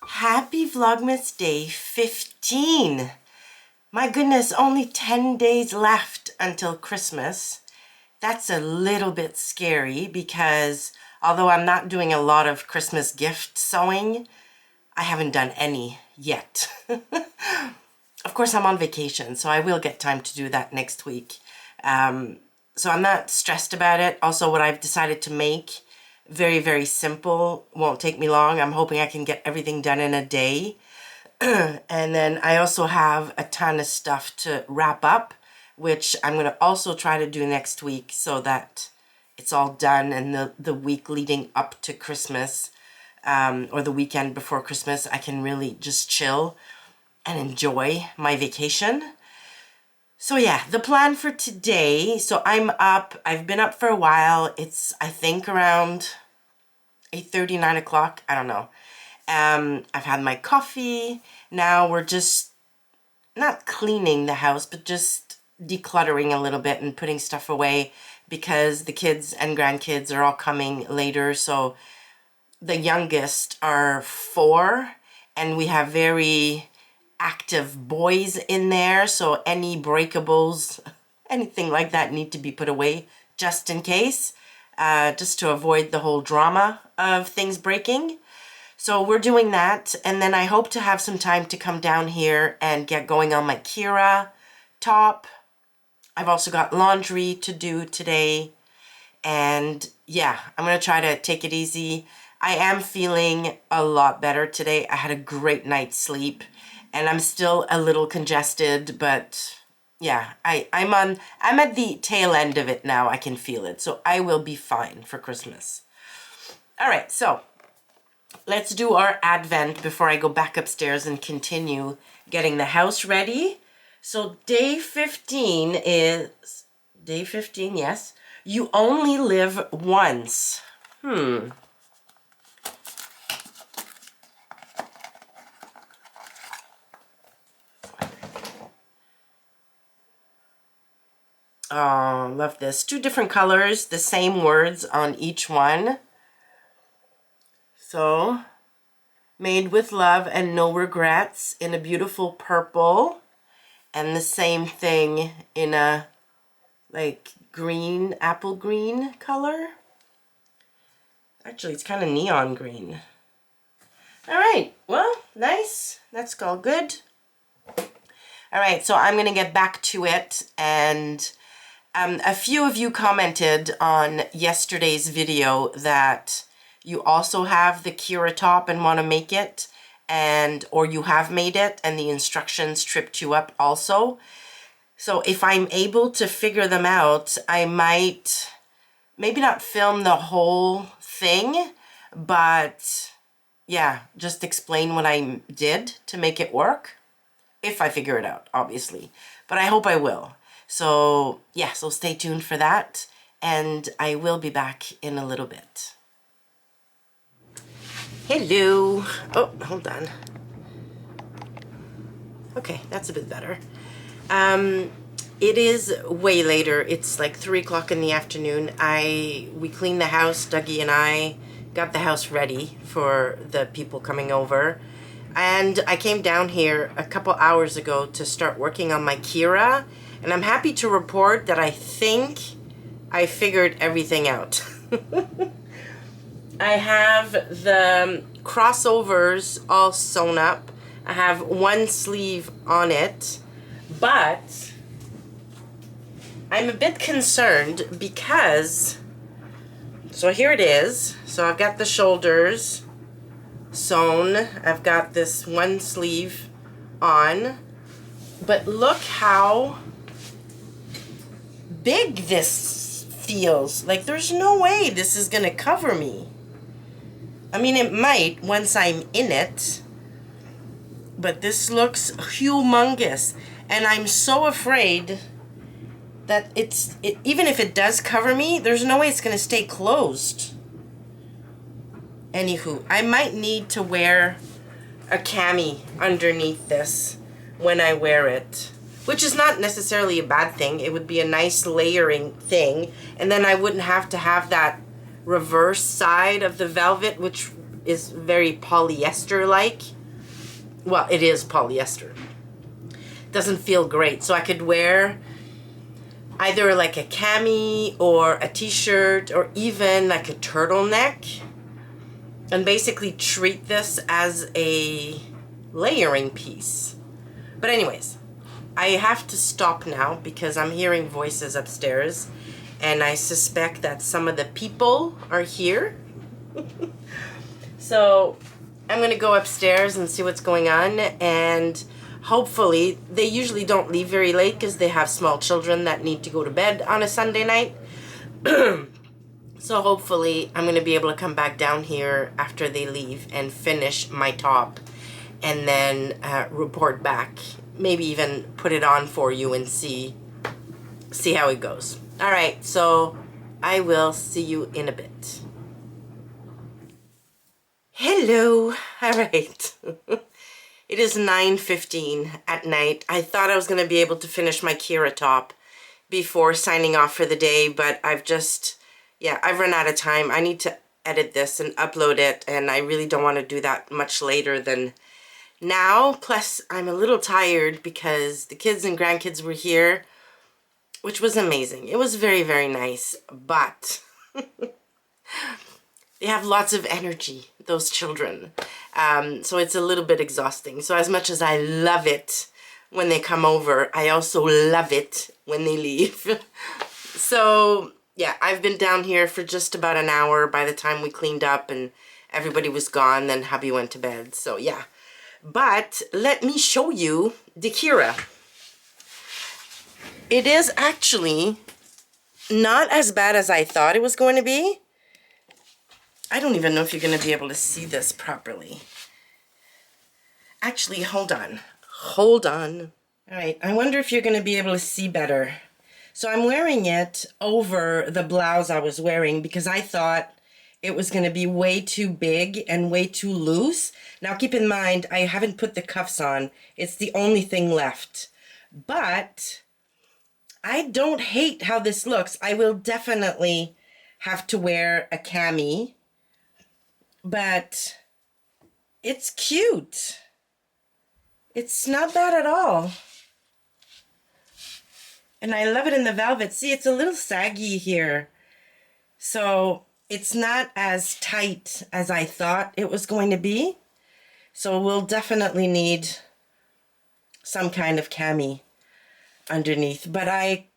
Happy Vlogmas Day 15. My goodness, only 10 days left until Christmas. That's a little bit scary because although I'm not doing a lot of Christmas gift sewing, I haven't done any yet. Of course, I'm on vacation, so I will get time to do that next week. So I'm not stressed about it. Also, what I've decided to make, very, very simple, won't take me long. I'm hoping I can get everything done in a day. And then I also have a ton of stuff to wrap up, which I'm going to also try to do next week so that it's all done and the week leading up to Christmas, or the weekend before Christmas, I can really just chill and enjoy my vacation. So yeah, the plan for today, so I'm up, I've been up for a while. It's, I think, around 8:30, 9 o'clock, I don't know. I've had my coffee. Now we're just not cleaning the house, but just decluttering a little bit and putting stuff away because the kids and grandkids are all coming later. So the youngest are 4 and we have very active boys in there. So any breakables, anything like that need to be put away just in case, just to avoid the whole drama of things breaking. So we're doing that, and then I hope to have some time to come down here and get going on my Kira top. I've also got laundry to do today, and yeah, I'm going to try to take it easy. I am feeling a lot better today. I had a great night's sleep, and I'm still a little congested, but yeah, I'm at the tail end of it now. I can feel it, so I will be fine for Christmas. All right, so let's do our Advent before I go back upstairs and continue getting the house ready. So day 15 is, day 15, yes. You only live once. Oh, love this. 2 different colors, the same words on each one. So, made with love and no regrets in a beautiful purple. And the same thing in a like green, apple green color. Actually, it's kind of neon green. All right, well, nice. That's all good. All right, so I'm going to get back to it. And a few of you commented on yesterday's video that you also have the Kira top and want to make it, or you have made it and the instructions tripped you up also. So if I'm able to figure them out, I might maybe not film the whole thing, but yeah, just explain what I did to make it work. If I figure it out, obviously, but I hope I will. So yeah, so stay tuned for that, and I will be back in a little bit. Hello. Oh, hold on. Okay, that's a bit better. It is way later. It's like 3 o'clock in the afternoon. We cleaned the house, Dougie and I got the house ready for the people coming over. And I came down here a couple hours ago to start working on my Kira. And I'm happy to report that I think I figured everything out. I have the crossovers all sewn up. I have 1 sleeve on it, but I'm a bit concerned because, so here it is. So I've got the shoulders sewn. I've got this 1 sleeve on, but look how big this feels. Like there's no way this is gonna cover me. I mean, it might once I'm in it, but this looks humongous. And I'm so afraid that even if it does cover me, there's no way it's going to stay closed. Anywho, I might need to wear a cami underneath this when I wear it, which is not necessarily a bad thing. It would be a nice layering thing, and then I wouldn't have to have that reverse side of the velvet, which is very polyester-like. Well, it is polyester. Doesn't feel great. So I could wear either like a cami or a t-shirt or even like a turtleneck and basically treat this as a layering piece. But anyways, I have to stop now because I'm hearing voices upstairs and I suspect that some of the people are here. So I'm gonna go upstairs and see what's going on, and hopefully, they usually don't leave very late because they have small children that need to go to bed on a Sunday night. So hopefully I'm going to be able to come back down here after they leave and finish my top and then report back. Maybe even put it on for you and see how it goes. All right, so I will see you in a bit. Hello. All right. It is 9:15 at night. I thought I was going to be able to finish my Kira top before signing off for the day, but I've run out of time. I need to edit this and upload it, and I really don't want to do that much later than now. Plus, I'm a little tired because the kids and grandkids were here, which was amazing. It was very, very nice, but they have lots of energy, those children. So it's a little bit exhausting. So as much as I love it when they come over, I also love it when they leave. So yeah, I've been down here for just about an hour by the time we cleaned up and everybody was gone. Then hubby went to bed. So yeah, but let me show you the Kira. It is actually not as bad as I thought it was going to be. I don't even know if you're going to be able to see this properly. Actually, hold on. Hold on. All right, I wonder if you're going to be able to see better. So I'm wearing it over the blouse I was wearing because I thought it was going to be way too big and way too loose. Now keep in mind, I haven't put the cuffs on. It's the only thing left. But I don't hate how this looks. I will definitely have to wear a cami. But it's cute. It's not bad at all. And I love it in the velvet. See, it's a little saggy here. So it's not as tight as I thought it was going to be. So we'll definitely need some kind of cami underneath. But I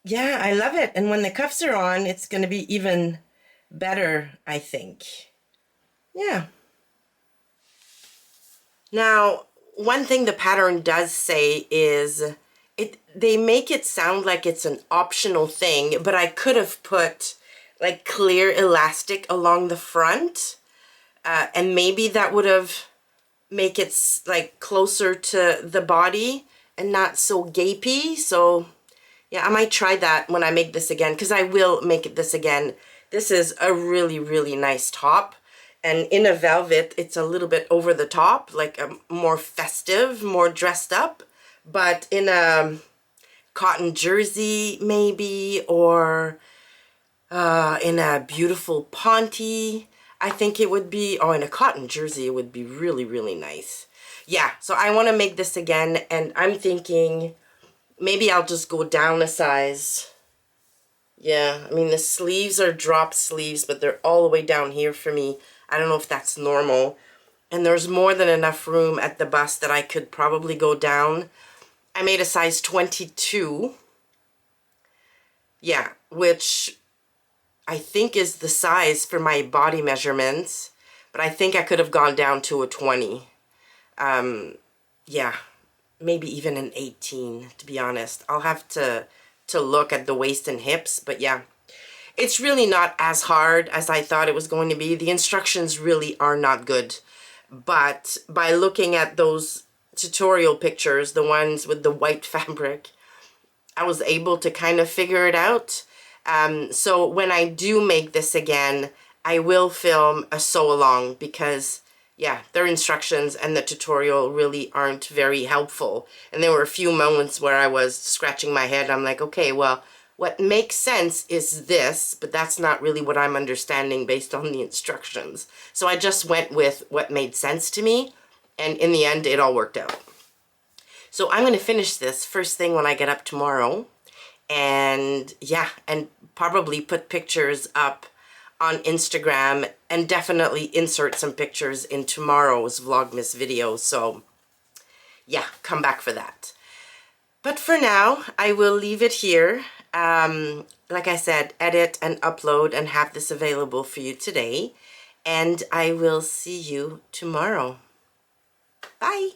love it. And when the cuffs are on, it's going to be even better, I think. Yeah. Now, one thing the pattern does say is they make it sound like it's an optional thing, but I could have put like clear elastic along the front, and maybe that would have make it like closer to the body and not so gapey. So yeah, I might try that when I make this again, because I will make this again. This is a really, really nice top. And in a velvet, it's a little bit over the top, like a more festive, more dressed up. But in a cotton jersey, maybe, or in a beautiful ponte, I think it would be, in a cotton jersey, it would be really, really nice. Yeah, so I want to make this again, and I'm thinking maybe I'll just go down a size. Yeah, I mean, the sleeves are drop sleeves, but they're all the way down here for me. I don't know if that's normal. And there's more than enough room at the bust that I could probably go down. I made a size 22. Yeah, which I think is the size for my body measurements. But I think I could have gone down to a 20. Yeah, maybe even an 18, to be honest. I'll have to look at the waist and hips, but yeah. It's really not as hard as I thought it was going to be. The instructions really are not good. But by looking at those tutorial pictures, the ones with the white fabric, I was able to kind of figure it out. So when I do make this again, I will film a sew along because, yeah, their instructions and the tutorial really aren't very helpful. And there were a few moments where I was scratching my head. I'm like, okay, well, What makes sense is this, but that's not really what I'm understanding based on the instructions. So I just went with what made sense to me, and in the end, it all worked out. So I'm going to finish this first thing when I get up tomorrow, and yeah, and probably put pictures up on Instagram, and definitely insert some pictures in tomorrow's Vlogmas video. So yeah, come back for that. But for now, I will leave it here. Like I said, edit and upload and have this available for you today. And I will see you tomorrow. Bye.